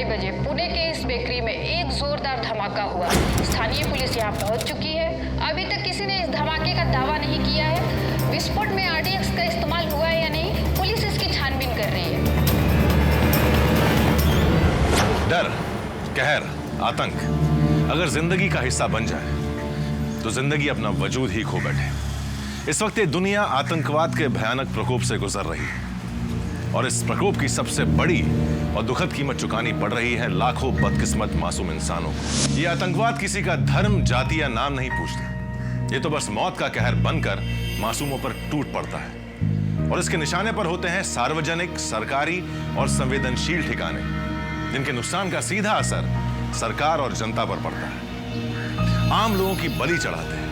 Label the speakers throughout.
Speaker 1: बजे पुणे के इस बेकरी में एक जोरदार धमाका हुआ। स्थानीय पुलिस यहां पहुंच चुकी है। अभी तक किसी ने इस धमाके का दावा नहीं किया है। विस्फोट में RDX का इस्तेमाल हुआ है या नहीं, पुलिस इसकी छानबीन कर रही है।
Speaker 2: डर, कहर, आतंक अगर जिंदगी का हिस्सा बन जाए तो जिंदगी अपना वजूद ही खो बैठे। इस वक्त ये दुनिया आतंकवाद के भयानक प्रकोप से गुजर रही है और इस प्रकोप की सबसे बड़ी और दुखद कीमत चुकानी पड़ रही है लाखों बदकिस्मत मासूम इंसानों को। ये आतंकवाद किसी का धर्म, जाति या नाम नहीं पूछता। ये तो बस मौत का कहर बनकर मासूमों पर टूट पड़ता है और इसके निशाने पर होते हैं सार्वजनिक, सरकारी और संवेदनशील ठिकाने, जिनके नुकसान का सीधा असर सरकार और जनता पर पड़ता है। आम लोगों की बलि चढ़ाते हैं।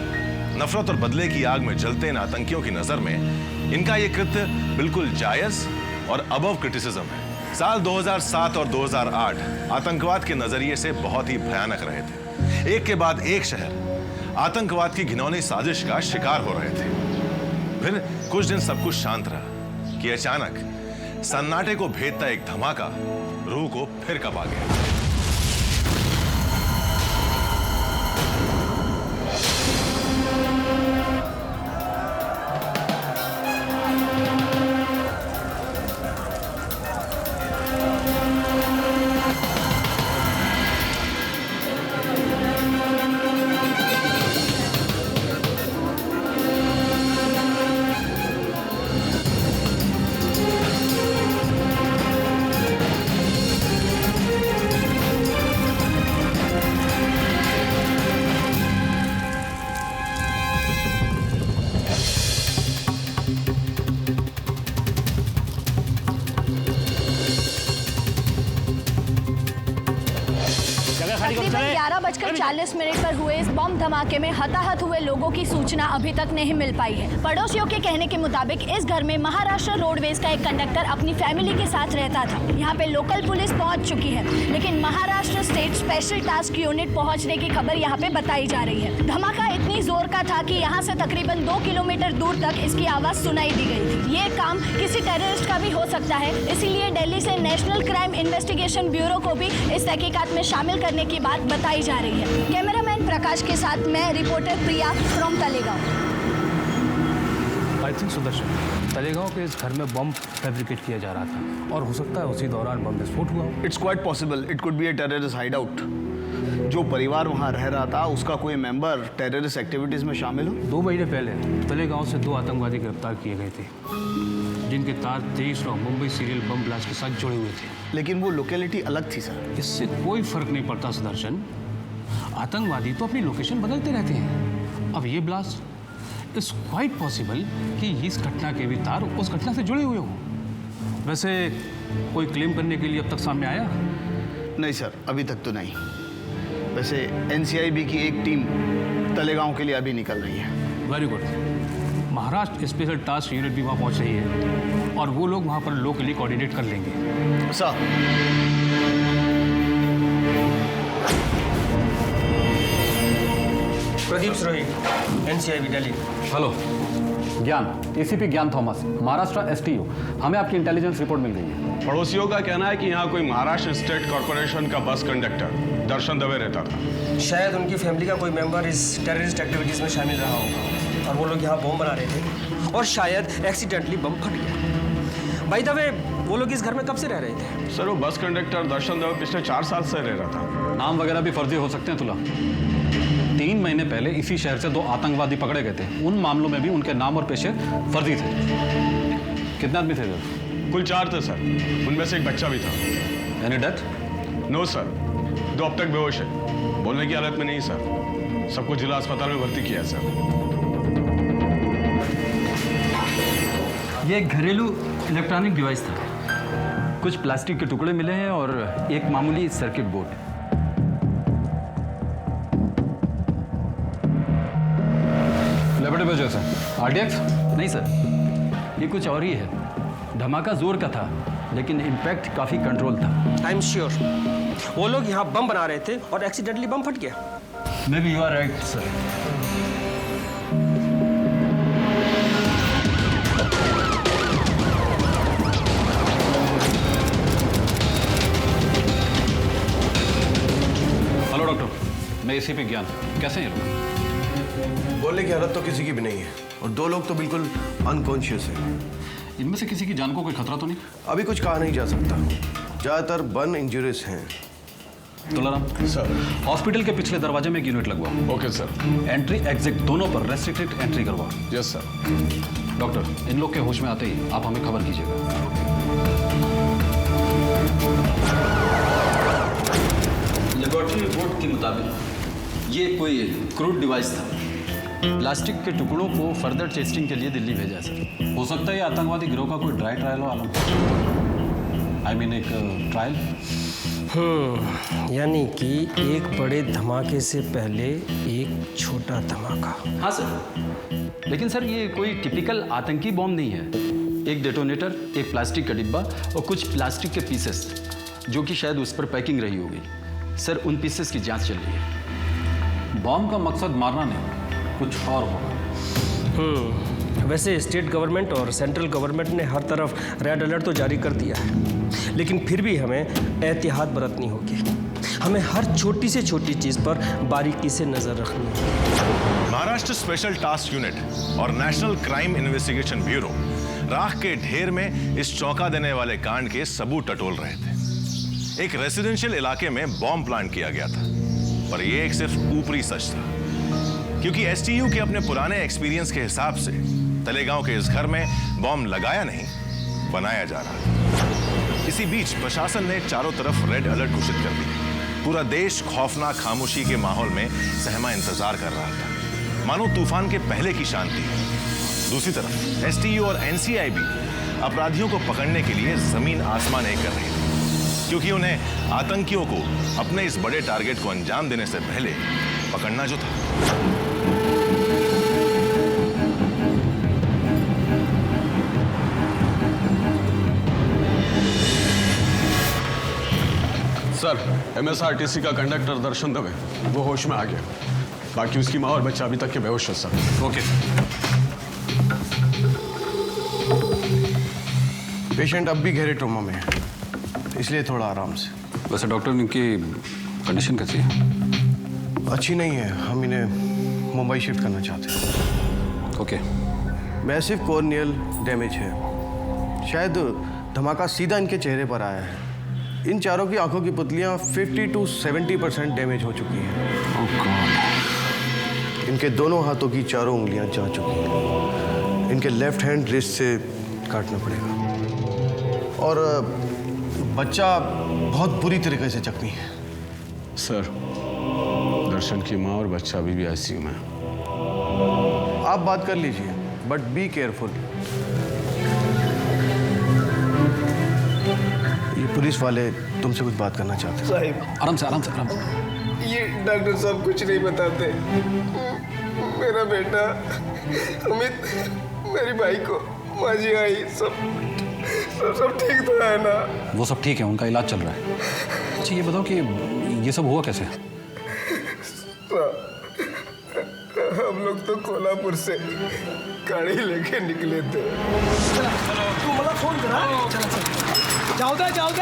Speaker 2: नफरत और बदले की आग में जलते इन आतंकियों की नजर में इनका यह कृत्य बिल्कुल जायज और अबव क्रिटिसिज्म है। साल 2007 और 2008 आतंकवाद के नजरिए से बहुत ही भयानक रहे थे। एक के बाद एक शहर आतंकवाद की घिनौनी साजिश का शिकार हो रहे थे। फिर कुछ दिन सब कुछ शांत रहा कि अचानक सन्नाटे को भेदता एक धमाका रूह को फिर कपा गया।
Speaker 3: तकरीबन 11:40 पर हुए इस बम धमाके में हताहत हुए लोगों की सूचना अभी तक नहीं मिल पाई है। पड़ोसियों के कहने के मुताबिक इस घर में महाराष्ट्र रोडवेज का एक कंडक्टर अपनी फैमिली के साथ रहता था। यहाँ पे लोकल पुलिस पहुँच चुकी है, लेकिन Maharashtra state special task unit पहुँचने की खबर यहाँ पे बताई जा रही है। धमाका इतनी जोर का था कि यहाँ से तकरीबन 2 किलोमीटर दूर तक इसकी आवाज सुनाई दी गई थी। ये काम किसी टेररिस्ट का भी हो सकता है, इसीलिए दिल्ली से नेशनल क्राइम इन्वेस्टिगेशन ब्यूरो को भी इस तहकीकात में शामिल करने की बात बताई जा रही है। कैमरामैन प्रकाश के साथ मैं reporter Priya from Talegaon.
Speaker 4: I think Sudarshan, Talegaon के इस घर में बम फैब्रिकेट किया जा रहा था और हो सकता है उसी दौरान बम विस्फोट हुआ।
Speaker 5: It's quite possible it could be a terrorist hideout. जो परिवार वहाँ रह रहा था उसका कोई मेंबर टेररिस्ट एक्टिविटीज में शामिल हो।
Speaker 4: 2 महीने पहले तलेगांव से 2 आतंकवादी गिरफ्तार किए गए थे, जिनके तार 23 मुंबई सीरियल बम ब्लास्ट के साथ जुड़े हुए थे।
Speaker 5: लेकिन वो लोकेलिटी अलग थी सर।
Speaker 4: इससे कोई फर्क नहीं पड़ता सुदर्शन, आतंकवादी तो अपनी लोकेशन बदलते रहते हैं। अब ये ब्लास्ट इट्स क्वाइट पॉसिबल कि इस घटना के भी तार उस घटना से जुड़े हुए हों। वैसे कोई क्लेम करने के लिए अब तक सामने आया?
Speaker 5: नहीं सर, अभी तक तो नहीं। वैसे NCIB की एक टीम तलेगांव के लिए अभी निकल रही है।
Speaker 4: Very good. Maharashtra special task unit भी वहाँ पहुँच रही है और वो लोग वहाँ पर लोकली कोऑर्डिनेट कर लेंगे।
Speaker 5: Sir,
Speaker 6: Pradeep Surohi, NCIB Delhi.
Speaker 7: Hello, Gyan, ACP Gyan Thomas, Maharashtra STU। हमें आपकी इंटेलिजेंस रिपोर्ट मिल गई है।
Speaker 8: पड़ोसियों का कहना है कि यहाँ कोई महाराष्ट्र स्टेट कॉर्पोरेशन का बस कंडक्टर दर्शन दवे रहता था।
Speaker 6: शायद उनकी फैमिली का कोई मेंबर इस टेररिस्ट एक्टिविटीज में शामिल रहा होगा और वो लोग यहाँ बम बना रहे थे और शायद एक्सीडेंटली बम फट गया। बाय द वे, वो लोग इस घर में कब से रह रहे थे?
Speaker 8: सर, वो बस कंडक्टर दर्शन दवे पिछले 4 साल से रह रहा था।
Speaker 7: नाम वगैरह भी फर्जी हो सकते हैं तुला। 3 महीने पहले इसी शहर से 2 आतंकवादी पकड़े गए थे। उन मामलों में भी उनके नाम और पेशे फर्जी थे। कितने आदमी थे?
Speaker 8: कुल 4 थे सर, उनमें से एक बच्चा भी था।
Speaker 7: Any death?
Speaker 8: नो सर, 2 अब तक बेहोश है, बोलने की हालत में नहीं सर। सबको जिला अस्पताल में भर्ती किया है सर।
Speaker 9: ये एक घरेलू इलेक्ट्रॉनिक डिवाइस था। कुछ प्लास्टिक के टुकड़े मिले हैं और एक मामूली सर्किट बोर्ड।
Speaker 7: लेबोरेटरी जैसे RDX?
Speaker 9: नहीं सर, ये कुछ और ही है। धमाका जोर का था, लेकिन इम्पैक्ट काफी कंट्रोल था।
Speaker 6: आई एम श्योर वो लोग यहाँ बम बना रहे थे और एक्सीडेंटली बम फट गया।
Speaker 9: Maybe you are right sir.
Speaker 7: ACP Gyan, कैसे हैं ये लोग?
Speaker 10: बोलने की हालत तो किसी की भी नहीं है और 2 लोग तो बिल्कुल अनकॉन्शियस हैं।
Speaker 7: इनमें से किसी की जान को कोई खतरा तो नहीं?
Speaker 10: अभी कुछ कहा नहीं जा सकता, ज़्यादातर बर्न इंजरीज हैं।
Speaker 7: तुलाराम
Speaker 8: सर।
Speaker 7: हॉस्पिटल के पिछले दरवाजे में एक यूनिट लगवाओ।
Speaker 8: Okay sir.
Speaker 7: एंट्री एग्जिट दोनों पर रेस्ट्रिक्टेड एंट्री करवाओ।
Speaker 8: Yes sir.
Speaker 7: डॉक्टर, इन लोग के होश में आते ही आप हमें खबर कीजिएगा।
Speaker 9: लेबोरेटरी रिपोर्ट के मुताबिक ये कोई क्रूड डिवाइस था। प्लास्टिक के टुकड़ों को फर्दर टेस्टिंग के लिए दिल्ली भेजा सर।
Speaker 7: हो सकता है ये आतंकवादी गिरोह का कोई ड्राई ट्रायल हो आलम। आई मीन एक ट्रायल।
Speaker 6: यानी कि एक बड़े धमाके से पहले एक छोटा धमाका।
Speaker 9: हाँ सर, लेकिन सर ये कोई टिपिकल आतंकी बॉम्ब नहीं है। एक डेटोनेटर, एक प्लास्टिक का डिब्बा और कुछ प्लास्टिक के पीसेस जो कि शायद उस पर पैकिंग रही होगी। सर उन पीसेस की जांच चल रही है।
Speaker 7: बॉम्ब का मकसद मारना नहीं, कुछ और होगा।
Speaker 6: वैसे स्टेट गवर्नमेंट और सेंट्रल गवर्नमेंट ने हर तरफ रेड अलर्ट तो जारी कर दिया है, लेकिन फिर भी हमें एहतियात बरतनी होगी। हमें हर छोटी से छोटी चीज़ पर बारीकी से नज़र रखनी है।
Speaker 2: महाराष्ट्र स्पेशल टास्क यूनिट और नेशनल क्राइम इन्वेस्टिगेशन ब्यूरो राख के ढेर में इस चौंका देने वाले कांड के सबूत टटोल रहे थे। एक रेसिडेंशियल इलाके में बॉम्ब प्लांट किया गया था, पर यह एक सिर्फ ऊपरी सच था, क्योंकि एसटीयू के अपने पुराने एक्सपीरियंस के हिसाब से तलेगांव के इस घर में बॉम्ब लगाया नहीं, बनाया जा रहा था। इसी बीच प्रशासन ने चारों तरफ रेड अलर्ट घोषित कर दिया। पूरा देश खौफनाक खामोशी के माहौल में सहमा इंतजार कर रहा था, मानो तूफान के पहले की शांति। दूसरी तरफ एसटीयू और एनसीआई भी अपराधियों को पकड़ने के लिए जमीन आसमान एक कर रही थी, क्योंकि उन्हें आतंकियों को अपने इस बड़े टारगेट को अंजाम देने से पहले पकड़ना जो था।
Speaker 8: सर, एमएसआरटीसी का कंडक्टर दर्शन दवे वो होश में आ गया। बाकी उसकी माँ और बच्चा अभी तक के बेहोश है सर।
Speaker 7: ओके।
Speaker 10: पेशेंट अब भी गहरे ट्रोमा में है, इसलिए थोड़ा आराम से।
Speaker 7: वैसे डॉक्टर, इनकी कंडीशन कैसी है?
Speaker 10: अच्छी नहीं है, हम इन्हें मुंबई शिफ्ट करना चाहते हैं।
Speaker 7: ओके।
Speaker 10: मैसिव कॉर्नियल डैमेज है, शायद धमाका सीधा इनके चेहरे पर आया है। इन चारों की आंखों की पुतलियां 50 to 70% डैमेज हो चुकी हैं।
Speaker 7: ओह गॉड।
Speaker 10: इनके दोनों हाथों की चारों उंगलियां जा चुकी हैं। इनके लेफ्ट हैंड रिस्ट से काटना पड़ेगा। और बच्चा बहुत बुरी तरीके से जख्मी है।
Speaker 8: सर, दर्शन की माँ और बच्चा अभी भी आईसीयू में है।
Speaker 10: आप बात कर लीजिए, बट बी केयरफुल। ये पुलिस वाले तुमसे कुछ बात करना चाहते हैं।
Speaker 5: साहिब,
Speaker 7: आराम से, आराम से, आराम से।
Speaker 5: ये डॉक्टर साहब कुछ नहीं बताते। मेरा बेटा अमित, मेरी भाई को माजी आई, सब ठीक तो है ना?
Speaker 7: वो सब ठीक है, उनका इलाज चल रहा है। अच्छा ये बताओ कि ये सब हुआ कैसे?
Speaker 5: हम लोग तो कोल्हापुर से गाड़ी लेके निकले थे। तू मला फोन करा। जाओ दे, जाओ दे।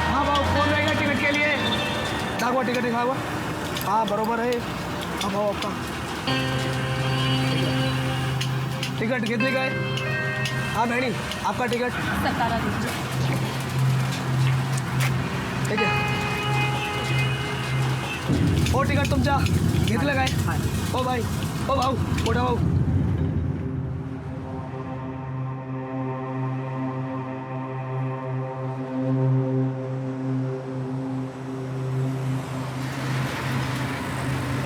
Speaker 5: हाँ भाऊ, फोन रहेगा टिकट के लिए। दाखवा टिकट, दिखावा। हाँ बरोबर है। हाँ भाऊ, आपका टिकट कितने का है? हाँ बहनी, आपका टिकट
Speaker 3: 17 दीजिए।
Speaker 5: ठीक है। ओ तिकट तुमच्या घेतलं काय? ओ भाई, ओ भाऊ, मोठा भाऊ।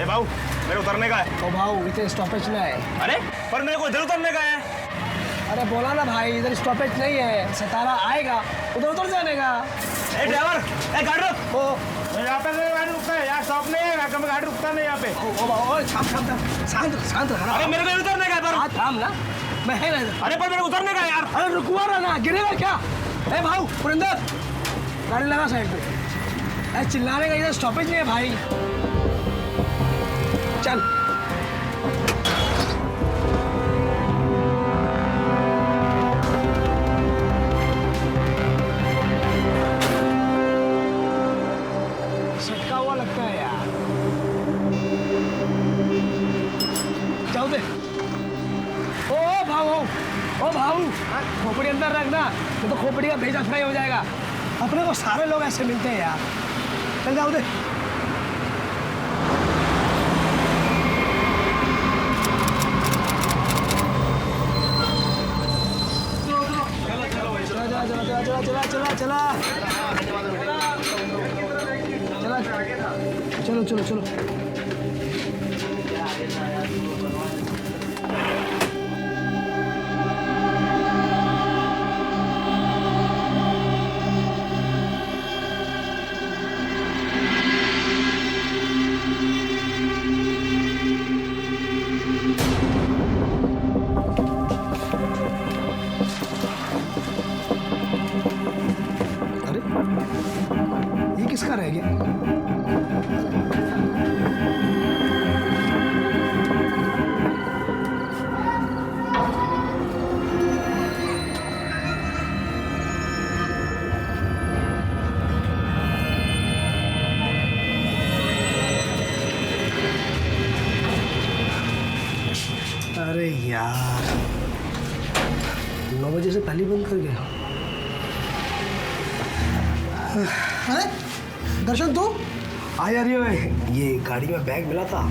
Speaker 11: ए भाऊ, मेरे उतरने का है।
Speaker 5: ओ भाऊ, इथे स्टॉपेज नहीं है।
Speaker 11: अरे पर मेरे को इधर उतरने का है।
Speaker 5: अरे बोला ना भाई, इधर स्टॉपेज नहीं है। 17 आएगा, उधर उतर जाने का।
Speaker 11: ए ड्राइवर, ए गाड़ी रुक।
Speaker 5: ओ
Speaker 11: यहाँ पे गाड़ी रुकता है, यहाँ स्टॉप नहीं है, यहाँ पे गाड़ी रुकता नहीं यहाँ पे।
Speaker 5: ओ भाऊ, ओ शांत शांत।
Speaker 11: अरे मेरे को उतरने का है पर।
Speaker 5: हाँ थाम ना, मैं है ना।
Speaker 11: अरे पर मेरे को उतरने का है यार।
Speaker 5: अरे रुकवा रहा ना, गिरेगा क्या? ए भाऊ, पुरिंदर, गाड़ी लगा साइड पे। ए चिल्लाने का, इधर स्टॉपेज नहीं है भाई। चल।
Speaker 11: ओ भाऊ, खोपड़ी अंदर रखना, नहीं तो खोपड़ी का भेजा फ्राई हो जाएगा। अपने को सारे लोग ऐसे मिलते हैं यार। चल जाओ दे। चलो चलो चलो। ये किसका रह गया? अरे यार, 9 बजे से पहले बंद कर गया। अरे दर्शन, तू आ जा रही हो? ये गाड़ी में बैग मिला था,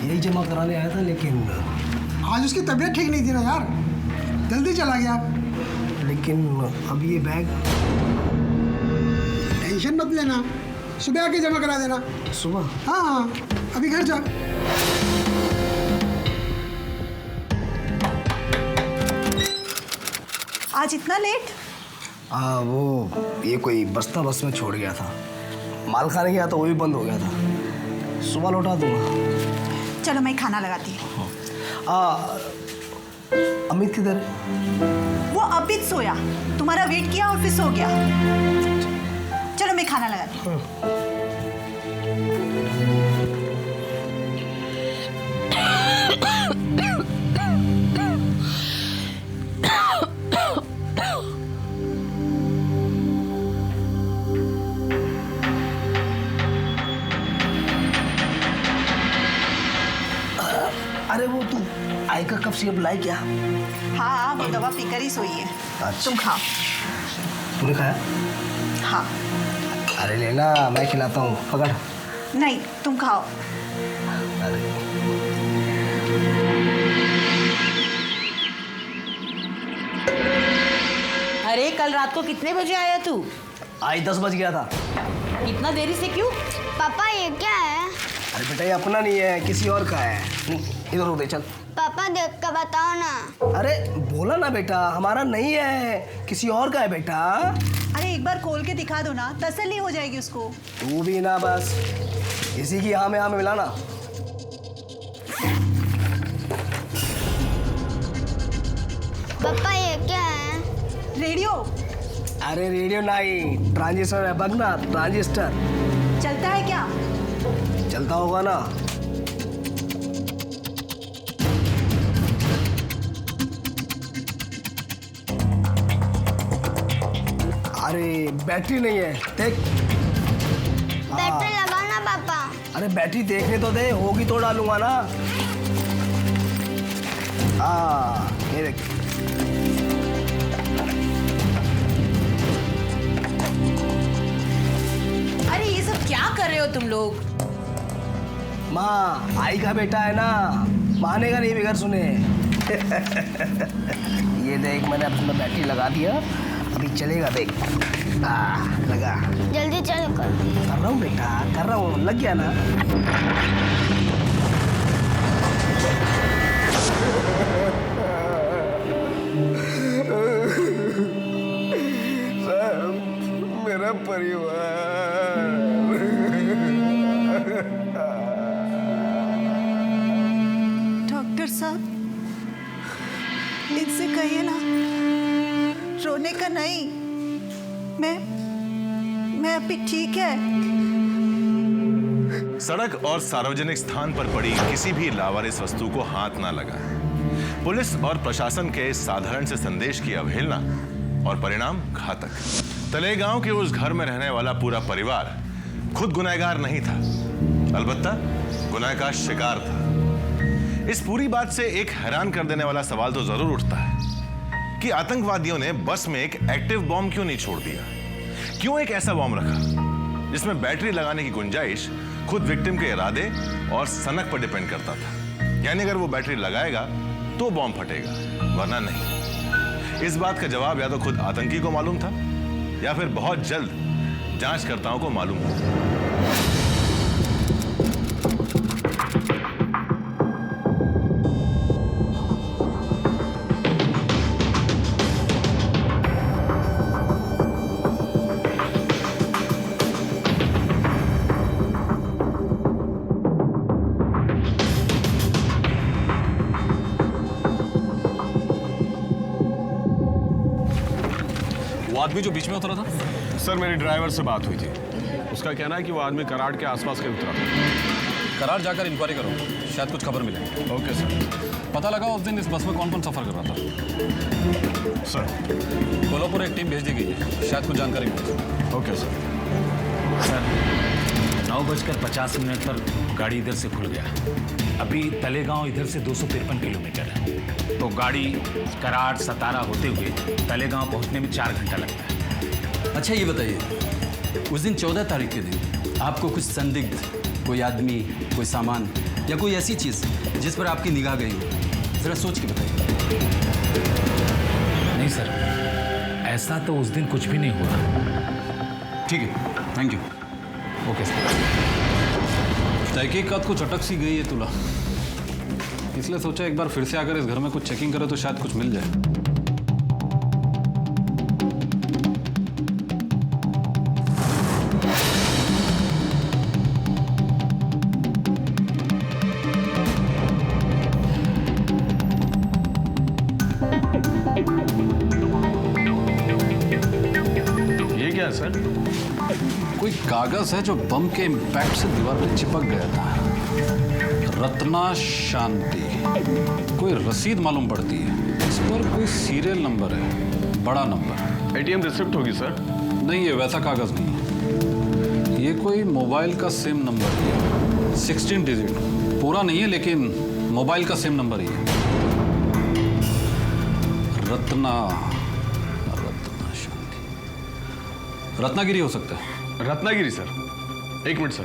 Speaker 11: यही जमा कराने आया था, लेकिन
Speaker 12: आज उसकी तबीयत ठीक नहीं थी ना यार, जल्दी चला गया।
Speaker 11: लेकिन अब ये बैग।
Speaker 12: टेंशन मत लेना, सुबह आके जमा करा देना।
Speaker 11: सुबह?
Speaker 12: हाँ, अभी घर जा।
Speaker 3: आज इतना लेट?
Speaker 11: वो ये कोई बस्ता बस में छोड़ गया था, माल खाने गया तो वो भी बंद हो गया था। सुबह लौटा दूंगा।
Speaker 3: चलो मैं खाना लगाती हूँ।
Speaker 11: अमित किधर है?
Speaker 3: वो अभी सोया, तुम्हारा वेट किया और फिर सो गया। चलो मैं खाना लगाती हूँ।
Speaker 11: अरे वो तू आई का कफ सिरप लाई क्या?
Speaker 3: हाँ, वो दवा पीकर ही सोई है।
Speaker 11: अच्छा।
Speaker 3: तुम खाओ।
Speaker 11: तूने खाया?
Speaker 3: हाँ।
Speaker 11: अरे लेना, मैं खिलाता हूँ, पकड़।
Speaker 3: नहीं, तुम खाओ।
Speaker 13: अरे कल रात को कितने बजे आया तू?
Speaker 11: आज 10 बज गया था।
Speaker 13: इतना देरी से क्यों?
Speaker 14: पापा ये क्या है?
Speaker 11: अरे बेटा, ये अपना नहीं है, किसी और का है। इधर हो दे, चल।
Speaker 14: पापा देख कर बताओ ना।
Speaker 11: अरे बोला ना बेटा, हमारा नहीं है, किसी और का है बेटा।
Speaker 3: अरे एक बार खोल के दिखा दो ना, तसल्ली हो जाएगी उसको।
Speaker 11: तू भी ना बस इसी की हाँ में मिलाना।
Speaker 14: पापा ये क्या है?
Speaker 3: रेडियो।
Speaker 11: अरे रेडियो नहीं, ट्रांजिस्टर है, बगना ट्रांजिस्टर।
Speaker 3: चलता है क्या?
Speaker 11: चलता होगा ना। अरे बैटरी नहीं है, देख।
Speaker 14: बैटरी लगाओ ना पापा।
Speaker 11: अरे बैटरी देखने तो दे, होगी तो डालूंगा ना। ये देख।
Speaker 13: अरे ये सब क्या कर रहे हो तुम लोग?
Speaker 11: माँ, आई का बेटा है ना, मानेगा नहीं बगैर सुने। ये देख, मैंने अपना बैटरी लगा दिया, अभी चलेगा, देख। लगा।
Speaker 14: जल्दी चलो कर
Speaker 11: रहा हूँ बेटा, कर रहा हूँ, लग गया ना।
Speaker 5: मेरा परिवार।
Speaker 3: डॉक्टर साहब, इनसे कहिए ना, रोने का नहीं। मैं अभी ठीक है।
Speaker 2: सड़क और सार्वजनिक स्थान पर पड़ी किसी भी लावारिस वस्तु को हाथ ना लगाएं। पुलिस और प्रशासन के साधारण से संदेश की अवहेलना और परिणाम घातक। तलेगांव के उस घर में रहने वाला पूरा परिवार खुद गुनहगार नहीं था, अलबत्ता गुनाह का शिकार था। इस पूरी बात से एक हैरान कर देने वाला सवाल तो जरूर उठता है, कि आतंकवादियों ने बस में एक एक्टिव बॉम्ब क्यों नहीं छोड़ दिया? क्यों एक ऐसा बॉम्ब रखा जिसमें बैटरी लगाने की गुंजाइश खुद विक्टिम के इरादे और सनक पर डिपेंड करता था? यानी अगर वो बैटरी लगाएगा तो बॉम्ब फटेगा, वरना नहीं। इस बात का जवाब या तो खुद आतंकी को मालूम था या फिर बहुत जल्द जांचकर्ताओं को मालूम होगा।
Speaker 7: आदमी जो बीच में उतरा था?
Speaker 8: सर मेरी ड्राइवर से बात हुई थी, उसका कहना है कि वो आदमी कराड़ के आसपास के उतरा था।
Speaker 7: कराड़ जाकर इंक्वायरी करो, शायद कुछ खबर मिले।
Speaker 8: Okay sir.
Speaker 7: पता लगा उस दिन इस बस में कौन कौन सफर कर रहा था।
Speaker 8: सर
Speaker 7: कोल्हापुर एक टीम भेज दी गई है, शायद कुछ जानकारी मिले।
Speaker 8: Okay sir.
Speaker 15: सर 9:50 पर गाड़ी इधर से खुल गया। अभी तलेगांव इधर से 253 किलोमीटर है, तो गाड़ी कराड़ सतारा होते हुए तलेगांव पहुंचने में 4 घंटा लगता है।
Speaker 9: अच्छा ये बताइए, उस दिन 14 तारीख के दिन आपको कुछ संदिग्ध, कोई आदमी, कोई सामान या कोई ऐसी चीज़ जिस पर आपकी निगाह गई हो, ज़रा सोच के बताइए।
Speaker 15: नहीं सर, ऐसा तो उस दिन कुछ भी नहीं हुआ।
Speaker 9: ठीक है, थैंक यू।
Speaker 15: Okay sir.
Speaker 7: तहकीकात कुछ अटक सी गई है तुला, इसलिए सोचा एक बार फिर से आकर इस घर में कुछ चेकिंग करे तो शायद कुछ मिल जाए।
Speaker 8: ये क्या है सर?
Speaker 7: कोई कागज है जो बम के इम्पैक्ट से दीवार पर चिपक गया था। रत्ना शांति, कोई रसीद मालूम पड़ती है, इस पर कोई सीरियल नंबर है, बड़ा नंबर।
Speaker 8: एटीएम रिसिप्ट होगी सर?
Speaker 7: नहीं, ये वैसा कागज नहीं है, ये कोई मोबाइल का सिम नंबर है, 16 डिजिट, पूरा नहीं है लेकिन मोबाइल का सिम नंबर ही है। रत्ना शांति, रत्नागिरी हो सकता है।
Speaker 8: रत्नागिरी सर? एक मिनट सर।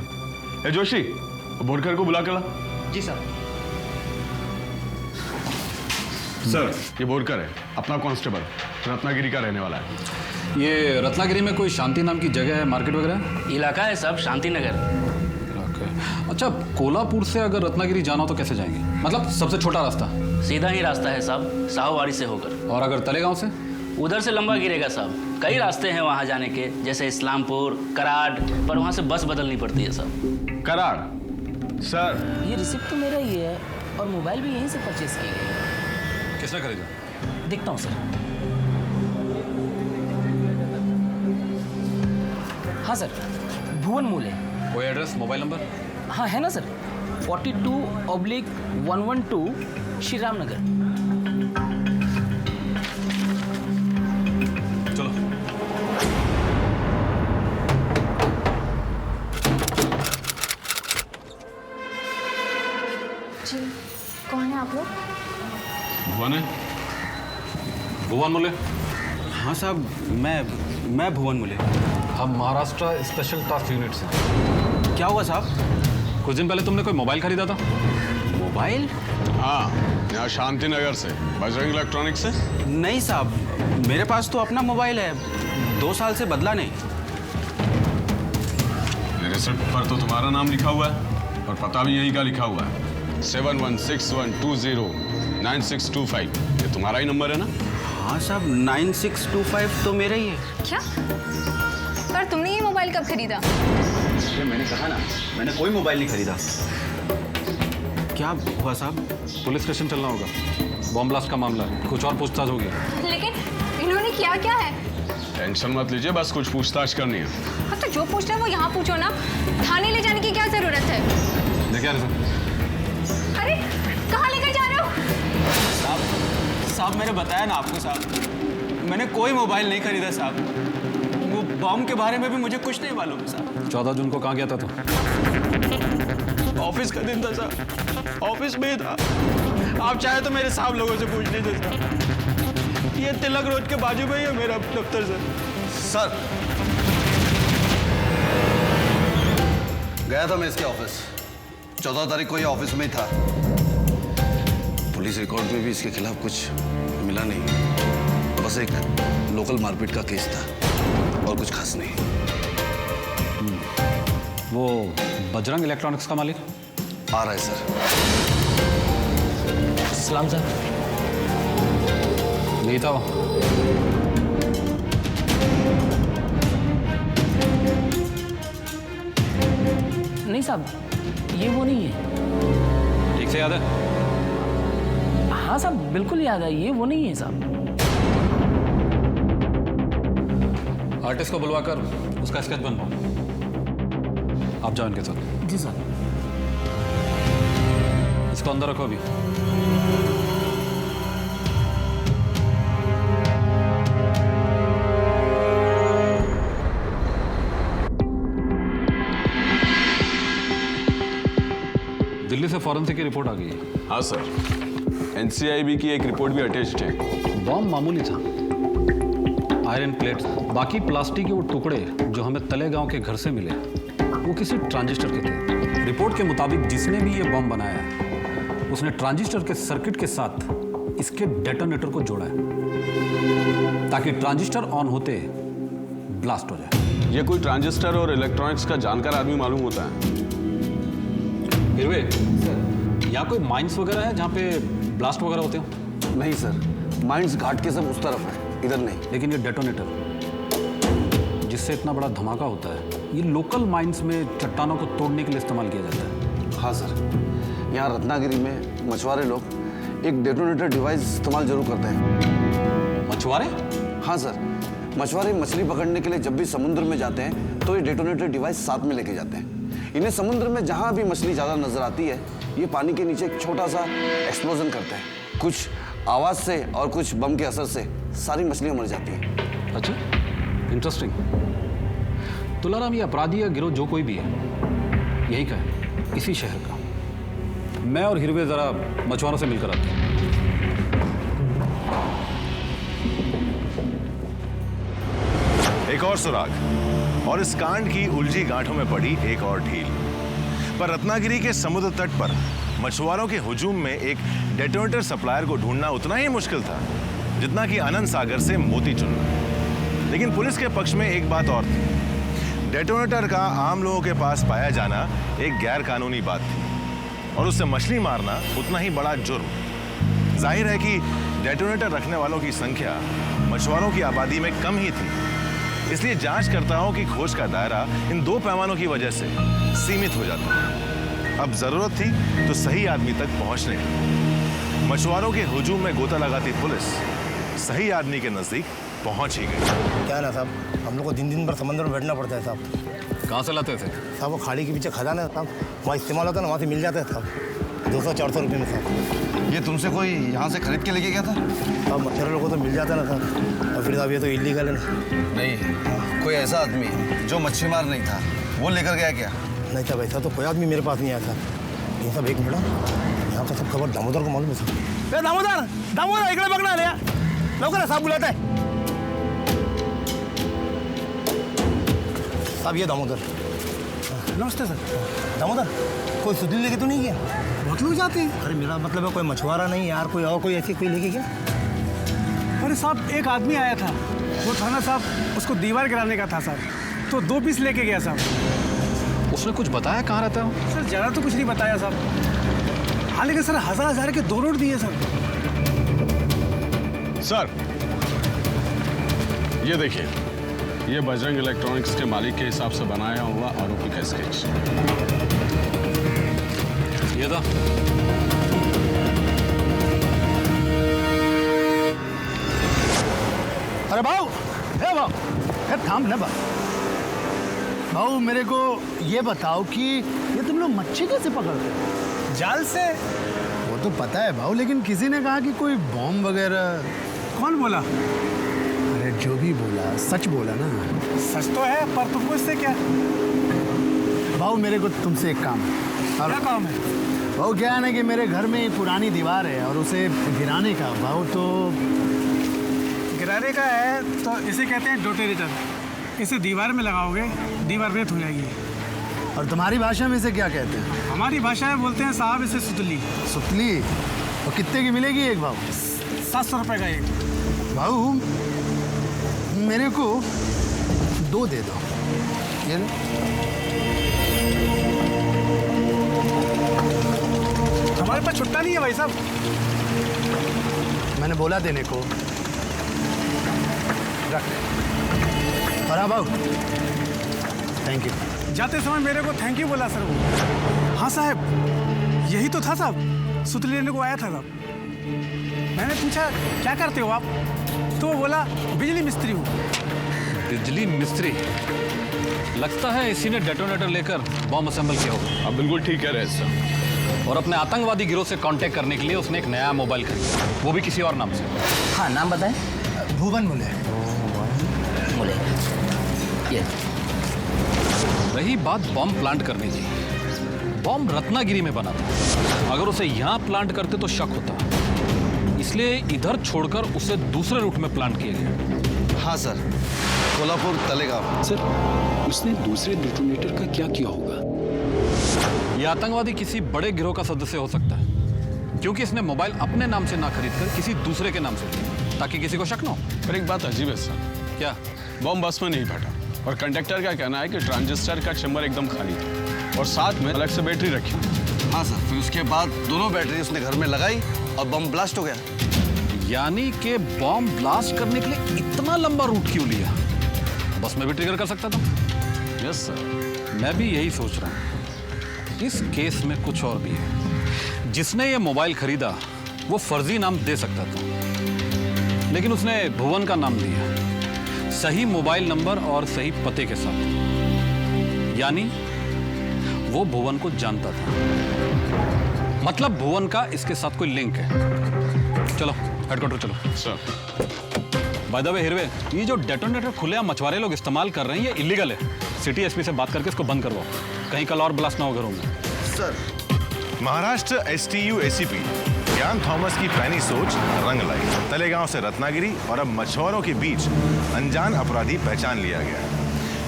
Speaker 8: ए जोशी, बोरकर को बुला कर ला।
Speaker 11: जी सर।
Speaker 8: सर ये बोरकर है, अपना कांस्टेबल, रत्नागिरी का रहने वाला है।
Speaker 7: ये रत्नागिरी में कोई शांति नाम की जगह है, मार्केट वगैरह?
Speaker 16: इलाका है साहब, शांति नगर।
Speaker 7: अच्छा, कोल्हापुर से अगर रत्नागिरी जाना हो तो कैसे जाएंगे? मतलब सबसे छोटा रास्ता?
Speaker 16: सीधा ही रास्ता है साहब, साहूवाड़ी से होकर।
Speaker 7: और अगर तलेगांव से?
Speaker 16: उधर से लंबा गिरेगा साहब, कई रास्ते हैं वहाँ जाने के, जैसे इस्लामपुर, कराड़, पर वहाँ से बस बदलनी पड़ती है साहब।
Speaker 8: कराड़? सर
Speaker 13: ये रिसिप्ट तो मेरा ही है और मोबाइल भी यहीं से परचेज की गई।
Speaker 7: किसने खरीदा?
Speaker 13: देखता हूँ सर। हाँ सर, भुवन मूल है।
Speaker 7: कोई एड्रेस, मोबाइल नंबर?
Speaker 13: हाँ है ना सर, 42/112 श्री राम नगर।
Speaker 7: चलो।
Speaker 3: जी, कौन है आप लोग?
Speaker 8: भुवन है?
Speaker 7: भुवन मुले?
Speaker 9: हाँ साहब, मैं भुवन मुले।
Speaker 7: हम महाराष्ट्र स्पेशल टास्क यूनिट से।
Speaker 9: क्या हुआ साहब?
Speaker 7: कुछ दिन पहले तुमने कोई मोबाइल खरीदा था?
Speaker 9: मोबाइल?
Speaker 8: हाँ, यहाँ शांति नगर से, बजरंग इलेक्ट्रॉनिक से।
Speaker 9: नहीं साहब, मेरे पास तो अपना मोबाइल है, 2 साल से बदला नहीं।
Speaker 8: रिसिप्ट पर तो तुम्हारा नाम लिखा हुआ है और पता भी यही का लिखा हुआ है, 7161209625। ये तुम्हारा ही नंबर है ना?
Speaker 9: हाँ साहब, 9625 तो मेरा ही है।
Speaker 3: क्या? पर तुमने ये मोबाइल कब खरीदा?
Speaker 9: मैंने कहा ना, मैंने कोई मोबाइल नहीं खरीदा। क्या हुआ साहब?
Speaker 7: पुलिस स्टेशन चलना होगा, बॉम्ब ब्लास्ट का मामला है, कुछ और पूछताछ होगी।
Speaker 3: लेकिन इन्होंने किया क्या है?
Speaker 8: टेंशन मत लीजिए, बस कुछ पूछताछ करनी है।
Speaker 3: हाँ तो जो पूछना है वो यहाँ पूछो ना, थाने ले जाने की क्या जरूरत है?
Speaker 7: देखिए
Speaker 3: अरे कहाँ लेकर जा रहे हो?
Speaker 9: साहब मैंने बताया ना आपको साहब, मैंने कोई मोबाइल नहीं खरीदा साहब। वो बॉम्ब के बारे में भी मुझे कुछ नहीं मालूम साहब।
Speaker 7: 14 जून को कहाँ गया था तू?
Speaker 9: ऑफिस का दिन था साहब, ऑफिस में ही था। आप चाहे तो मेरे साहब लोगों से पूछ लीजिए साहब।
Speaker 8: ये तिलक रोड के बाजू में ही है मेरा दफ्तर
Speaker 10: सर गया था मैं इसके ऑफिस, 14 तारीख को ये ऑफिस में ही था। पुलिस रिकॉर्ड में भी इसके खिलाफ कुछ मिला नहीं, बस एक लोकल मारपीट का केस था और कुछ खास नहीं।
Speaker 7: वो बजरंग इलेक्ट्रॉनिक्स का मालिक
Speaker 10: आ रहा है सर।
Speaker 6: सलाम सर।
Speaker 7: नहीं था वो।
Speaker 13: नहीं साहब, ये वो नहीं है।
Speaker 7: ठीक से याद है?
Speaker 13: हाँ साहब, बिल्कुल याद है, ये वो नहीं है साहब।
Speaker 7: आर्टिस्ट को बुलवाकर उसका स्केच बनवाओ। आप जाओ इनके साथ।
Speaker 13: जी सर।
Speaker 7: इसको अंदर रखो अभी। दिल्ली से फॉरेंसिक की रिपोर्ट आ गई है।
Speaker 8: हाँ सर, एनसीआईबी की एक रिपोर्ट भी अटैच्ड है।
Speaker 7: बॉम्ब मामूली था, आयरन प्लेट, बाकी प्लास्टिक के वो टुकड़े जो हमें तलेगांव के घर से मिले वो किसी ट्रांजिस्टर के थे। रिपोर्ट के मुताबिक जिसने भी ये बॉम्ब बनाया है उसने ट्रांजिस्टर के सर्किट के साथ इसके डेटोनेटर को जोड़ा है ताकि ट्रांजिस्टर ऑन होते ब्लास्ट हो जाए।
Speaker 8: ये कोई ट्रांजिस्टर और इलेक्ट्रॉनिक्स का जानकार आदमी मालूम होता है।
Speaker 7: हिरवे, यहाँ कोई माइंस वगैरह है जहाँ पे ब्लास्ट वगैरह होते हो?
Speaker 10: नहीं सर, माइंस घाट के सब उस तरफ है, इधर नहीं।
Speaker 7: लेकिन ये डेटोनेटर जिससे इतना बड़ा धमाका होता है, ये लोकल माइंस में चट्टानों को तोड़ने के लिए इस्तेमाल किया जाता है।
Speaker 10: हाँ सर, यहाँ रत्नागिरी में मछुआरे लोग एक डेटोनेटर डिवाइस इस्तेमाल जरूर करते हैं।
Speaker 7: मछुआरे?
Speaker 10: हाँ सर, मछुआरे मछली पकड़ने के लिए जब भी समुद्र में जाते हैं तो ये डेटोनेटर डिवाइस साथ में लेके जाते हैं। इन्हें समुद्र में जहाँ भी मछली ज़्यादा नजर आती है, ये पानी के नीचे एक छोटा सा एक्सप्लोजन करते हैं। कुछ आवाज़ से और कुछ बम के असर से सारी मछलियाँ मर जाती हैं।
Speaker 7: अच्छा, इंटरेस्टिंग। तुलाराम, ये अपराधी या गिरोह जो कोई भी है यही का है, इसी शहर का। मैं और हिरवे जरा मछुआरों से मिलकर आते हैं।
Speaker 2: एक और सुराग और इस कांड की उलझी गांठों में पड़ी एक और ढील। पर रत्नागिरी के समुद्र तट पर मछुआरों के हुजूम में एक डेटोनेटर सप्लायर को ढूंढना उतना ही मुश्किल था जितना कि आनंद सागर से मोती चुनना। लेकिन पुलिस के पक्ष में एक बात और थी, डेटोनेटर का आम लोगों के पास पाया जाना एक गैर कानूनी बात थी और उससे मछली मारना उतना ही बड़ा जुर्म। जाहिर है कि डेटोनेटर रखने वालों की संख्या मछुआरों की आबादी में कम ही थी, इसलिए जांचकर्ताओं की खोज का दायरा इन दो पैमानों की वजह से सीमित हो जाता है। अब जरूरत थी तो सही आदमी तक पहुंचने की। मछुआरों के हुजूम में गोता लगाती पुलिस सही आदमी के नजदीक पहुंच ही गई।
Speaker 11: क्या ना साहब, हम लोग को दिन दिन भर समंदर में बैठना पड़ता है साहब।
Speaker 7: कहाँ से लाते थे?
Speaker 11: साहब वो खाड़ी के पीछे खजाना है साहब, वहाँ इस्तेमाल होता है ना, वहाँ से मिल जाता है साहब, 200-400 रुपये में साहब।
Speaker 10: ये तुमसे कोई यहाँ से खरीद के लेके गया था?
Speaker 11: साहब मच्छर लोगों को तो मिल जाता है ना साहब, और फिर साहब ये तो इलीगल है ना।
Speaker 10: नहीं, कोई ऐसा आदमी जो मच्छी मार नहीं था वो लेकर गया क्या?
Speaker 11: नहीं साहब, ऐसा तो कोई आदमी मेरे पास नहीं आया था। लेकिन साहब एक मिनट, यहाँ का सब खबर दामोदर को मालूम है साहब। दामोदर, दामोदर इकडे बघ ना रे, लवकर साहब बुलाता है। साहब ये दामोदर। नमस्ते सर। दामोदर, कोई सुधीर लेके तो नहीं गया? बहुत लोग जाते हैं। अरे मेरा मतलब है कोई मछुआरा नहीं यार, कोई और कोई ऐसी कोई लेके गया?
Speaker 12: अरे साहब एक आदमी आया था, वो था ना साहब, उसको दीवार गिराने का था साहब, तो 2 पीस लेके गया साहब।
Speaker 7: उसने कुछ बताया कहाँ रहता है?
Speaker 12: सर ज़्यादा तो कुछ नहीं बताया साहब। हाँ लेकिन सर 1000 के 2 नोट दिए सर।
Speaker 8: सर ये देखिए, ये बजरंग इलेक्ट्रॉनिक्स के मालिक के हिसाब से बनाया हुआ आरोपी का स्केच।
Speaker 7: ये था।
Speaker 11: अरे भाऊ, हे भाऊ, हे थाम ना भाऊ। भाऊ मेरे को ये बताओ कि ये तुम लोग मच्छी कैसे पकड़ते हो?
Speaker 12: जाल से।
Speaker 11: वो तो पता है भाऊ, लेकिन किसी ने कहा कि कोई बॉम्ब वगैरह।
Speaker 12: कौन बोला?
Speaker 11: अरे जो भी बोला सच बोला ना।
Speaker 12: सच तो है, पर तुमको इससे क्या?
Speaker 11: भाऊ मेरे को तुमसे एक काम है।
Speaker 12: क्या काम है?
Speaker 11: भाऊ क्या है ना कि मेरे घर में पुरानी दीवार है और उसे गिराने का भाऊ, तो
Speaker 12: गिराने का है तो इसे कहते हैं डेटोनेटर। इसे दीवार में लगाओगे, दीवार रेत हो जाएगी।
Speaker 11: और तुम्हारी भाषा में इसे क्या कहते हैं?
Speaker 12: हमारी भाषा में बोलते हैं साहब इसे सुतली।
Speaker 11: सुतली? और कितने की मिलेगी एक भाव?
Speaker 12: 700 रुपये का एक।
Speaker 11: भाऊ मेरे को 2 दे दो। ये लो।
Speaker 12: हमारे पास छुट्टा नहीं है भाई साहब।
Speaker 11: मैंने बोला देने को। रख। और हाँ भाऊ, थैंक यू।
Speaker 12: जाते समय मेरे को थैंक यू बोला सर वो। हाँ साहब, यही तो था साहब, सुतली लेने को आया था साहब। मैंने पूछा क्या करते हो आप, तो वो बोला बिजली मिस्त्री हूँ।
Speaker 7: बिजली मिस्त्री? लगता है इसी ने डेटोनेटर लेकर बॉम्ब असेंबल किया होगा।
Speaker 8: आप बिल्कुल ठीक कह रहे हैं सर।
Speaker 7: और अपने आतंकवादी गिरोह से कांटेक्ट करने के लिए उसने एक नया मोबाइल खरीदा, वो भी किसी और नाम से।
Speaker 13: हाँ, नाम बताएं।
Speaker 11: भुवन मुले।
Speaker 13: मुले। ये
Speaker 7: रही बात बॉम्ब प्लांट करने की, बॉम्ब रत्नागिरी में बना था। अगर उसे यहाँ प्लांट करते तो शक होता, इसलिए इधर छोड़कर उसे दूसरे रूट में प्लांट किया गया।
Speaker 10: हाँ सर, कोल्हापुर तलेगांव।
Speaker 9: सर, उसने दूसरे डेटोनेटर का क्या किया होगा?
Speaker 7: यह आतंकवादी किसी बड़े गिरोह का सदस्य हो सकता है, क्योंकि इसने मोबाइल अपने नाम से ना खरीदकर किसी दूसरे के नाम से लिया, ताकि किसी को शक ना हो।
Speaker 8: पर एक बात अजीब है सर।
Speaker 7: क्या?
Speaker 8: बॉम्ब बस में नहीं फटा, और कंडक्टर का कहना है कि ट्रांजिस्टर का चैम्बर एकदम खाली था और साथ में अलग से बैटरी रखी।
Speaker 10: हाँ सर, फिर उसके बाद दोनों बैटरी उसने घर में लगाई और बम ब्लास्ट हो गया।
Speaker 7: यानी कि बॉम्ब ब्लास्ट करने के लिए इतना लंबा रूट क्यों लिया? बस में भी ट्रिगर कर सकता था।
Speaker 8: यस सर,
Speaker 7: मैं भी यही सोच रहा हूँ। इस केस में कुछ और भी है। जिसने ये मोबाइल खरीदा वो फर्जी नाम दे सकता था, लेकिन उसने भुवन का नाम दिया, सही मोबाइल नंबर और सही पते के साथ। यानी वो भुवन को जानता था, मतलब भुवन का इसके साथ कोई लिंक है। चलो हेडक्वार्टर चलो।
Speaker 8: सर
Speaker 7: बाय द वे हिरवे, ये जो डेटोनेटर खुलेआम मछुआरे लोग इस्तेमाल कर रहे हैं ये इलीगल है। सिटी एसपी से बात करके इसको बंद करवाओ, कहीं कल और ब्लास्ट ना हो घरों में।
Speaker 10: सर,
Speaker 2: महाराष्ट्र एसटीयू एसीपी ज्ञान थॉमस की पैनी सोच रंग लाई। तलेगांव से रत्नागिरी और अब मछुआरों के बीच अनजान अपराधी पहचान लिया गया।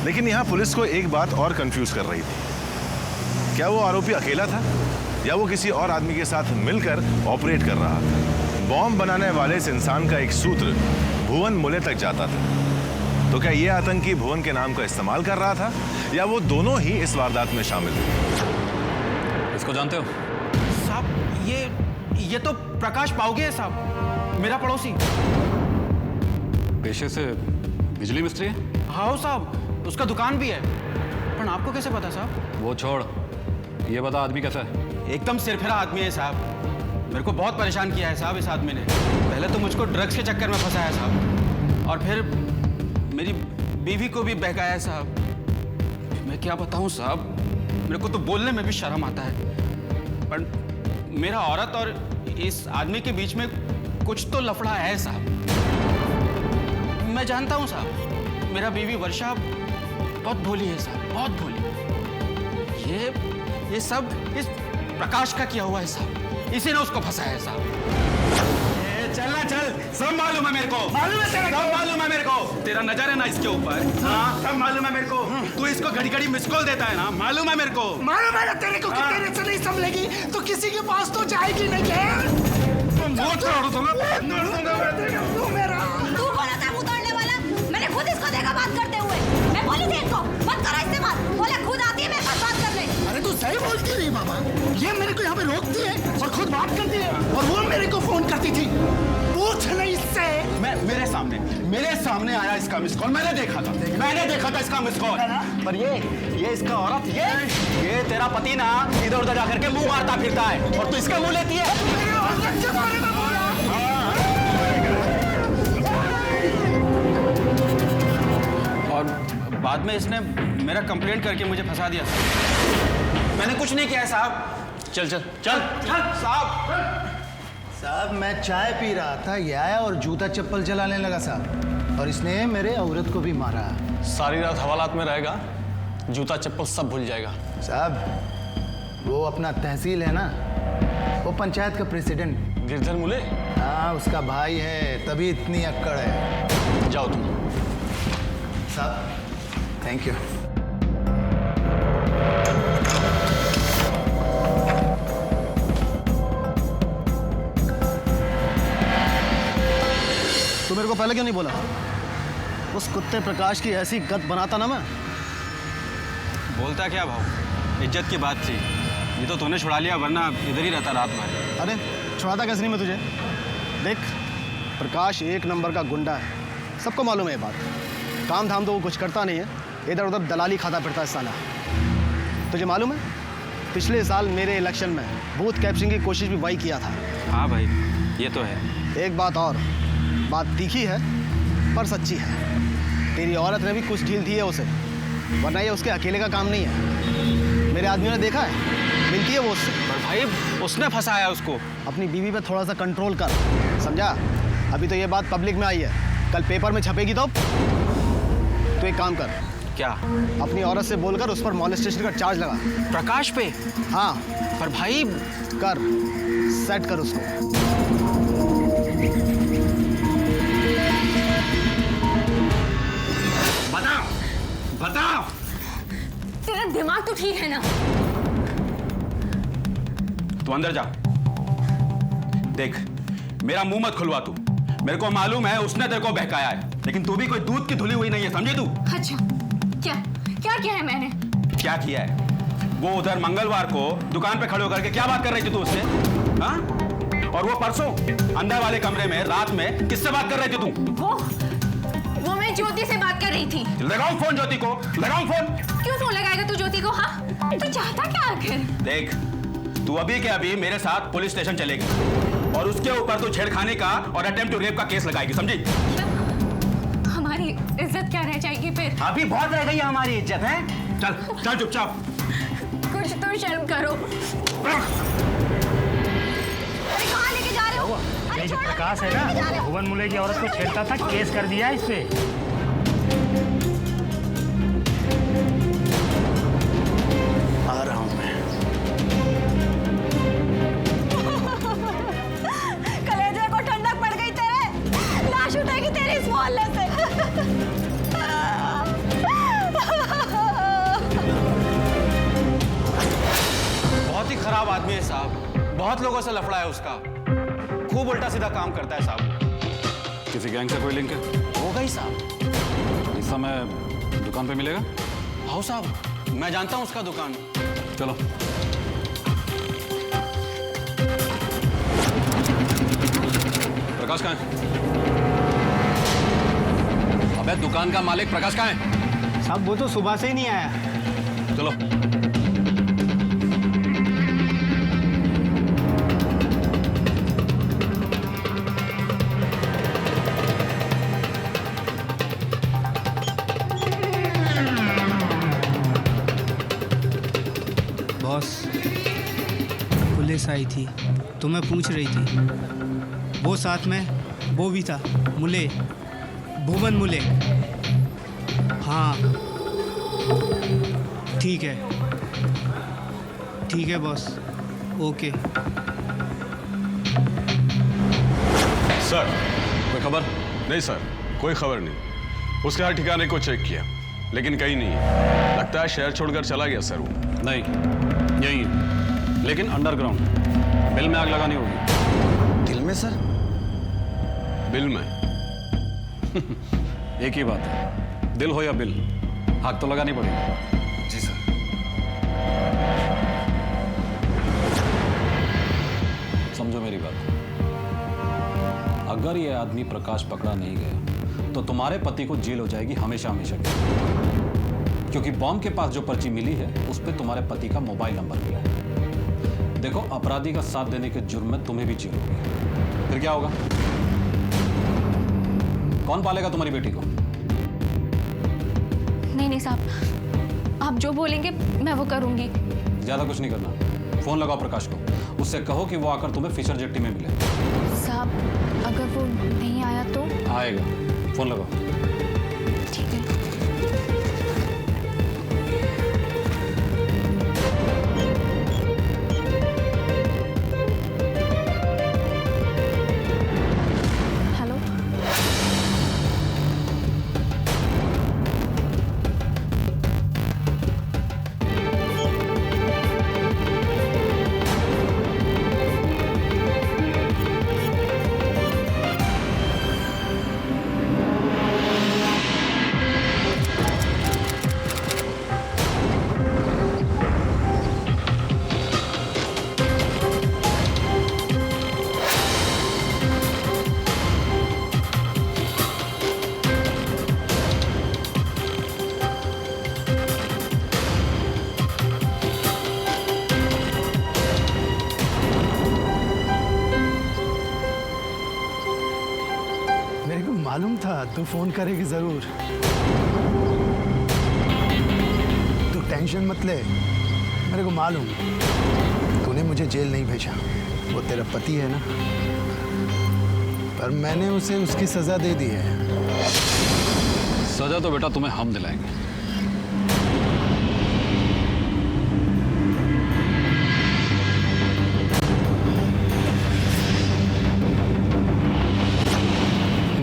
Speaker 2: लेकिन यहाँ पुलिस को एक बात और कंफ्यूज कर रही थी। क्या वो आरोपी अकेला था या वो किसी और आदमी के साथ मिलकर ऑपरेट कर रहा था? बॉम्ब बनाने वाले इस इंसान का एक सूत्र भुवन मुले तक जाता था। तो क्या ये आतंकी भुवन के नाम का इस्तेमाल कर रहा था या वो दोनों ही इस वारदात में शामिल थे?
Speaker 7: इसको जानते हो?
Speaker 12: साहब ये तो प्रकाश पाओगे है साहब, मेरा पड़ोसी।
Speaker 7: पेशे से बिजली मिस्त्री है?
Speaker 12: हाँ साहब, उसका दुकान भी है। पर आपको कैसे पता साहब?
Speaker 7: वो छोड़, ये बता आदमी कैसा है?
Speaker 12: एकदम सिरफिरा आदमी है साहब। मेरे को बहुत परेशान किया है साहब इस आदमी ने। पहले तो मुझको ड्रग्स के चक्कर में फंसाया साहब, और फिर मेरी बीवी को भी बहकाया है साहब। मैं क्या बताऊं साहब, मेरे को तो बोलने में भी शर्म आता है। पर मेरा औरत और इस आदमी के बीच में कुछ तो लफड़ा है साहब। मैं जानता हूं साहब, मेरा बीवी वर्षा बहुत भोली है साहब, बहुत भोली। ये सब इस प्रकाश का किया हुआ है साहब, इसी ने उसको फंसाया है साहब। चलना चल, सब मालूम है मेरे को। मालूम है तेरे को? सब मालूम है मेरे को। तेरा नजर है ना इसके ऊपर। हाँ, सब मालूम है मेरे को। तू इसको घड़ी घड़ी मिस कॉल देता है ना, मालूम है मेरे को।
Speaker 11: मालूम है ना तेरे को कि तेरे से नहीं संभलेगी तो किसी के पास तो जाएगी नहीं।
Speaker 3: तू बोला था मुंह तोड़ने वाला, मैंने खुद इसको देखा बात करते हुए। मैं बोली थी इनको मत करो इससे बात, बोले खुद आती है मेरे पास बात करने।
Speaker 11: अरे तू सही बोलती रही बाबा, ये मेरे को यहाँ पे रोकती है और खुद बात करती है, और वो मेरे को फोन करती थी। पूछ नहीं इससे।
Speaker 12: मेरे सामने आया इसका मिस कॉल, मैंने देखा था इसका मिस कॉल। पर ये इसका औरत, ये तेरा पति ना इधर उधर जाकर के मुंह मारता फिरता है, और तू इसका मुंह लेती है। और बाद में इसने मेरा कंप्लेंट करके मुझे फंसा दिया। मैंने कुछ नहीं किया है साहब। चल
Speaker 11: साहब मैं चाय पी रहा था, ये आया और जूता चप्पल चलाने लगा साहब, और इसने मेरे औरत को भी मारा।
Speaker 8: सारी रात हवालात में रहेगा, जूता चप्पल सब भूल जाएगा।
Speaker 11: साहब वो अपना तहसील है ना, वो पंचायत का प्रेसिडेंट,
Speaker 2: गिरधर मुले?
Speaker 11: हाँ, उसका भाई है, तभी इतनी अक्कड़ है।
Speaker 2: जाओ तुम।
Speaker 11: साहब, थैंक यू।
Speaker 17: तू मेरे को पहले क्यों नहीं बोला? उस कुत्ते प्रकाश की ऐसी गत बनाता ना मैं।
Speaker 12: बोलता क्या भाव, इज्जत की बात थी। ये तो तूने छुड़ा लिया, वरना इधर ही रहता रात भर।
Speaker 17: अरे छुड़ाता कैसे नहीं मैं तुझे? देख, प्रकाश एक नंबर का गुंडा है, सबको मालूम है ये बात। काम धाम तो वो कुछ करता नहीं है, इधर उधर दलाली खाता फिरता है साला। तुझे मालूम है, पिछले साल मेरे इलेक्शन में बूथ कैप्चरिंग की कोशिश भी वही किया था।
Speaker 12: हाँ भाई, ये तो है।
Speaker 17: एक बात और, बात तीखी है पर सच्ची है। तेरी औरत ने भी कुछ ढील दी है उसे, वरना ये उसके अकेले का काम नहीं है। मेरे आदमियों ने देखा है, मिलती है वो उससे।
Speaker 12: पर भाई, उसने फंसाया उसको।
Speaker 17: अपनी बीवी पे थोड़ा सा कंट्रोल कर, समझा? अभी तो ये बात पब्लिक में आई है, कल पेपर में छपेगी तो एक काम कर।
Speaker 12: क्या?
Speaker 17: अपनी औरत से बोलकर उस पर मॉलेस्टेशन का चार्ज लगा।
Speaker 12: प्रकाश पे?
Speaker 17: हाँ।
Speaker 12: पर भाई,
Speaker 17: कर, सेट कर उसको।
Speaker 15: बताओ, बताओ।
Speaker 3: तेरा दिमाग तो ठीक है ना?
Speaker 12: तू अंदर जा। देख, मेरा मुंह मत खुलवा तू। मेरे को मालूम है उसने तेरे को बहकाया है, लेकिन तू भी कोई दूध की धुली हुई नहीं है, समझी तू?
Speaker 3: अच्छा, क्या क्या किया है मैंने?
Speaker 12: क्या किया है? वो उधर मंगलवार को दुकान पे खड़े होकर के क्या बात कर रही थी तू उससे? हाँ? और वो परसों अंदर वाले कमरे में रात में किससे बात कर रही थी तू?
Speaker 3: वो मैं ज्योति से बात कर रही थी।
Speaker 12: लगाऊं फोन ज्योति को? लगाऊं फोन?
Speaker 3: क्यों फोन लगाएगा तू ज्योति को? हाँ, तू चाहता क्या आखिर?
Speaker 12: देख, तू अभी के अभी मेरे साथ पुलिस स्टेशन चलेगी और उसके ऊपर तू छेड़खानी का और अटेम्प्ट टू रेप का केस लगाएगी, समझी?
Speaker 3: हमारी इज्जत क्या रह जाएगी फिर?
Speaker 12: अभी बहुत रह गई है हमारी इज्जत, है? चल चल चुपचाप।
Speaker 3: कुछ तो शर्म करो। अरे कहाँ लेके जा रहे हो?
Speaker 18: ये जो प्रकाश है ना, भुवन मुले की औरत को छेड़ता था, केस कर दिया है इस पे।
Speaker 11: आ रहा हूं मैं।
Speaker 3: कलेजे को ठंडक पड़ गई तेरे, लाश उठेगी तेरी इस मोहल्ले से।
Speaker 12: बहुत ही खराब आदमी है साहब, बहुत लोगों से लफड़ा है उसका, खूब उल्टा सीधा काम करता है साहब।
Speaker 7: किसी गैंग से कोई लिंक है?
Speaker 12: होगा ही साहब।
Speaker 7: इस समय दुकान पे मिलेगा?
Speaker 12: हाँ साहब, मैं जानता हूँ उसका दुकान।
Speaker 7: चलो। प्रकाश कहाँ है? अबे दुकान का मालिक प्रकाश कहाँ है?
Speaker 17: साहब वो तो सुबह से ही नहीं आया।
Speaker 7: चलो।
Speaker 19: बॉस, पुलिस आई थी, तुम्हें पूछ रही थी। वो साथ में वो भी था, मुले, भुवन मुले। हाँ, ठीक है बॉस, ओके।
Speaker 2: सर, कोई खबर? नहीं सर, कोई खबर नहीं। उसके हर ठिकाने को चेक किया, लेकिन कहीं नहीं है। लगता है शहर छोड़कर चला गया सर वो।
Speaker 7: नहीं, यही है, लेकिन अंडरग्राउंड। बिल में आग लगानी होगी।
Speaker 10: दिल में सर?
Speaker 2: बिल में?
Speaker 7: एक ही बात है, दिल हो या बिल, आग तो लगानी पड़ेगी।
Speaker 10: जी सर।
Speaker 7: समझो मेरी बात, अगर ये आदमी प्रकाश पकड़ा नहीं गया तो तुम्हारे पति को जेल हो जाएगी हमेशा हमेशा के लिए। क्योंकि बॉम्ब के पास जो पर्ची मिली है उस पर तुम्हारे पति का मोबाइल नंबर मिला है। देखो, अपराधी का साथ देने के जुर्म में तुम्हें भी जेल होगी। फिर क्या होगा? कौन पालेगा तुम्हारी बेटी को?
Speaker 3: नहीं साहब, आप जो बोलेंगे मैं वो करूंगी।
Speaker 7: ज्यादा कुछ नहीं करना। फोन लगाओ प्रकाश को, उससे कहो कि वो आकर तुम्हें फिशर जेट्टी में मिले।
Speaker 3: साहब, अगर वो नहीं आया तो?
Speaker 7: आएगा, फोन लगाओ।
Speaker 3: ठीक है।
Speaker 17: मालूम था तू फोन करेगी जरूर। तू टेंशन मत ले, मेरे को मालूम तूने मुझे जेल नहीं भेजा, वो तेरा पति है ना, पर मैंने उसे उसकी सजा दे दी है।
Speaker 7: सजा तो बेटा तुम्हें हम दिलाएंगे।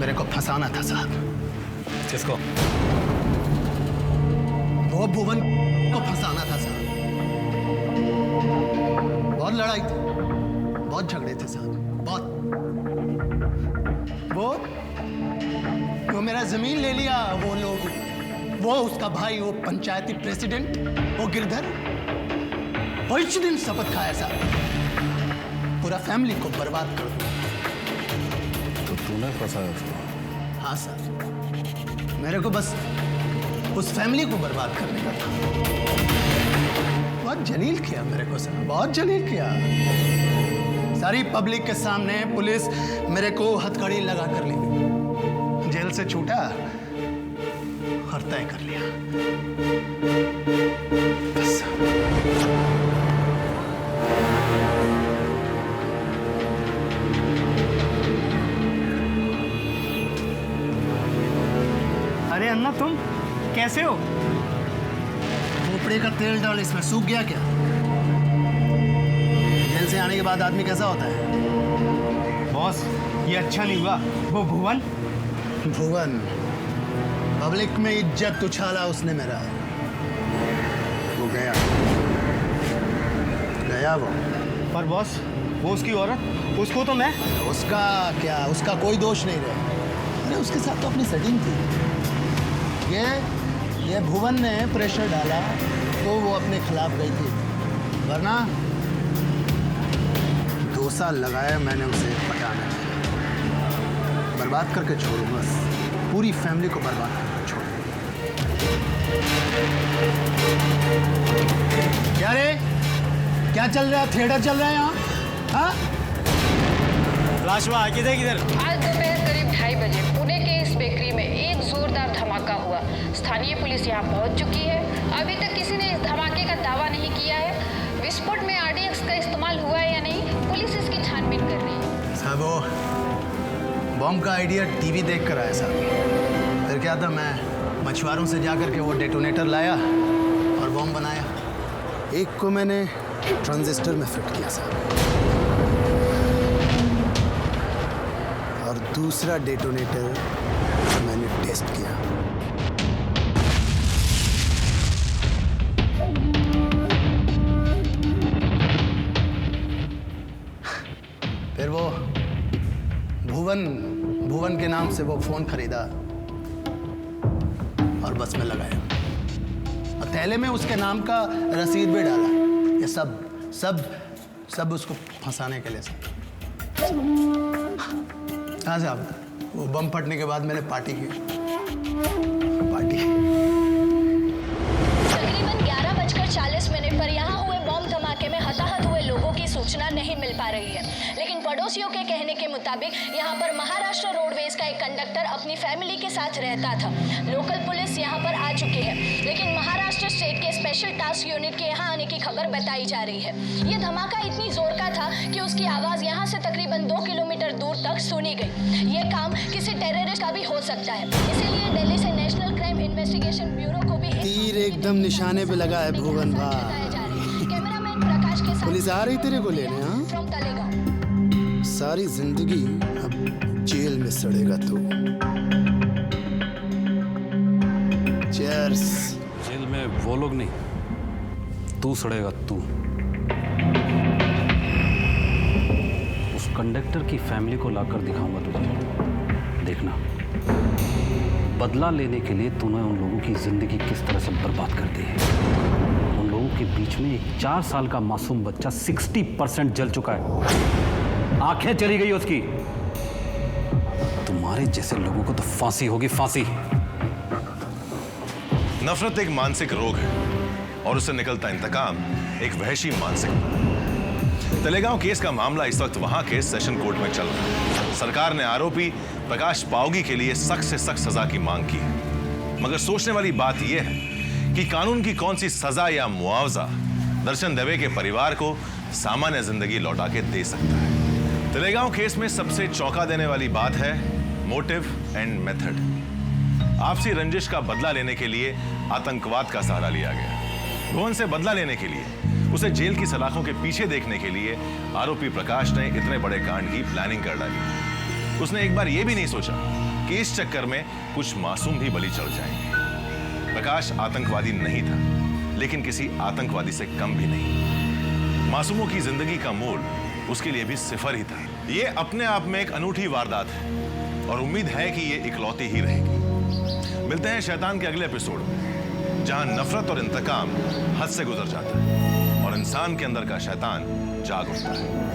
Speaker 17: मेरे को फंसाना था साहब।
Speaker 11: किसको?
Speaker 17: वो भुवन को फंसाना था साहब। बहुत लड़ाई थी, बहुत झगड़े थे साहब, बहुत। वो मेरा जमीन ले लिया वो लोग, वो उसका भाई, वो पंचायती प्रेसिडेंट, वो गिरधर, पांच दिन शपथ खाया साहब, पूरा फैमिली को बर्बाद कर दिया।
Speaker 7: तो तूने फंसाया उसको?
Speaker 17: हाँ सर, मेरे को बस उस फैमिली को बर्बाद करने का था। बहुत जलील किया मेरे को सर, बहुत जलील किया। सारी पब्लिक के सामने पुलिस मेरे को हथकड़ी लगा कर ले गई, जेल से छूटा और तय कर लिया। बस
Speaker 19: अरे अन्ना तुम कैसे हो?
Speaker 17: खोपड़े का तेल डाल इसमें, सूख गया क्या? जेल से आने के बाद आदमी कैसा होता है?
Speaker 19: बॉस ये अच्छा नहीं हुआ। वो भुवन
Speaker 17: पब्लिक में इज्जत उछाला उसने मेरा, वो गया वो।
Speaker 19: पर बॉस वो उसकी औरत, उसको तो मैं।
Speaker 17: उसका क्या, उसका कोई दोष नहीं रहा। अरे उसके साथ तो अपनी सेटिंग थी। ये भुवन ने प्रेशर डाला तो वो अपने खिलाफ गई थी, वरना 2 साल लगाया मैंने उसे पटाने में। बर्बाद करके छोड़ूंगा, पूरी फैमिली को बर्बाद करके छोड़ूंगा। क्या रे, क्या चल रहा है? थिएटर चल रहा है यहाँ? हाँ?
Speaker 19: लाशवा किधर किधर?
Speaker 1: आज दोपहर करीब 2:30 बजे पुणे के इस बेकरी में एक जोरदार धमाका हुआ। स्थानीय पुलिस यहाँ पहुँच चुकी है। अभी तक किसी ने इस धमाके का दावा नहीं किया है। विस्फोट में RDX का इस्तेमाल हुआ है या नहीं, पुलिस इसकी छानबीन कर रही है।
Speaker 17: साहब वो बॉम्ब का आइडिया टीवी देख कर आया साहब। फिर क्या था, मैं मछुआरों से जाकर के वो डेटोनेटर लाया और बॉम्ब बनाया। एक को मैंने ट्रांजिस्टर में फिट किया साहब, और दूसरा डेटोनेटर मैंने टेस्ट किया। फिर वो भुवन के नाम से वो फोन खरीदा और बस में लगाया, और थैले में उसके नाम का रसीद भी डाला। ये सब उसको फंसाने के लिए सर। हाँ साहब, वो बम फटने के बाद मैंने पार्टी की।
Speaker 3: तकरीबन 11:40 पर यहाँ हुए बम धमाके में हताहत हुए लोगों की सूचना नहीं मिल पा रही है, लेकिन पड़ोसियों के कहने के मुताबिक यहाँ पर महाराष्ट्र रोडवेज का एक कंडक्टर अपनी फैमिली के साथ रहता था। लोकल पुलिस यहाँ पर आ चुकी है, लेकिन महाराष्ट्र स्टेट के स्पेशल टास्क यूनिट के यहाँ आने की खबर बताई जा रही है। ये धमाका इतनी जोर का था कि उसकी आवाज यहाँ से तकरीबन 2 किलोमीटर दूर तक सुनी गई। ये काम किसी टेररिस्ट का भी हो सकता है, इसीलिए दिल्ली से नेशनल क्राइम इन्वेस्टिगेशन ब्यूरो को भी
Speaker 17: तीर एकदम निशाने पे लगा है भुवन भाई। पुलिस आ रही तेरे को लेने? हाँ, सारी जिंदगी अब जेल में सड़ेगा तू। चीयर्स।
Speaker 7: जेल में वो लोग नहीं, तू सड़ेगा तू। उस कंडक्टर की फैमिली को लाकर दिखाऊंगा तुझे, देखना। बदला लेने के लिए तूने उन लोगों की जिंदगी किस तरह से बर्बाद कर दी है। उन लोगों के बीच में एक 4 साल का मासूम बच्चा 60% जल चुका है, आंखें चली गई उसकी। तुम्हारे जैसे लोगों को तो फांसी होगी, फांसी।
Speaker 2: नफरत एक मानसिक रोग है और उससे निकलता इंतकाम एक वहशी मानसिकता। तलेगांव केस का मामला इस वक्त वहां के सेशन कोर्ट में चल रहा है। सरकार ने आरोपी प्रकाश पावगी के लिए सख्त से सख्त सजा की मांग की है। मगर सोचने वाली बात यह है कि कानून की कौन सी सजा या मुआवजा दर्शन दवे के परिवार को सामान्य जिंदगी लौटा के दे सकता है। तलेगांव केस में सबसे चौंका देने वाली बात है मोटिव एंड मेथड। आपसी रंजिश का बदला लेने के लिए आतंकवाद का सहारा लिया गया। भुवन से बदला लेने के लिए, उसे जेल की सलाखों के पीछे देखने के लिए आरोपी प्रकाश ने इतने बड़े कांड की प्लानिंग कर डाली। उसने एक बार यह भी नहीं सोचा कि इस चक्कर में कुछ मासूम भी बलि चढ़ जाएंगे। प्रकाश आतंकवादी नहीं था, लेकिन किसी आतंकवादी से कम भी नहीं। मासूमों की जिंदगी का मोल उसके लिए भी सिफर ही था। यह अपने आप में एक अनूठी वारदात है और उम्मीद है कि यह इकलौती ही रहेगी। मिलते हैं शैतान के अगले एपिसोड में, जहां नफरत और इंतकाम हद से गुजर जाता है और इंसान के अंदर का शैतान जाग उठता है।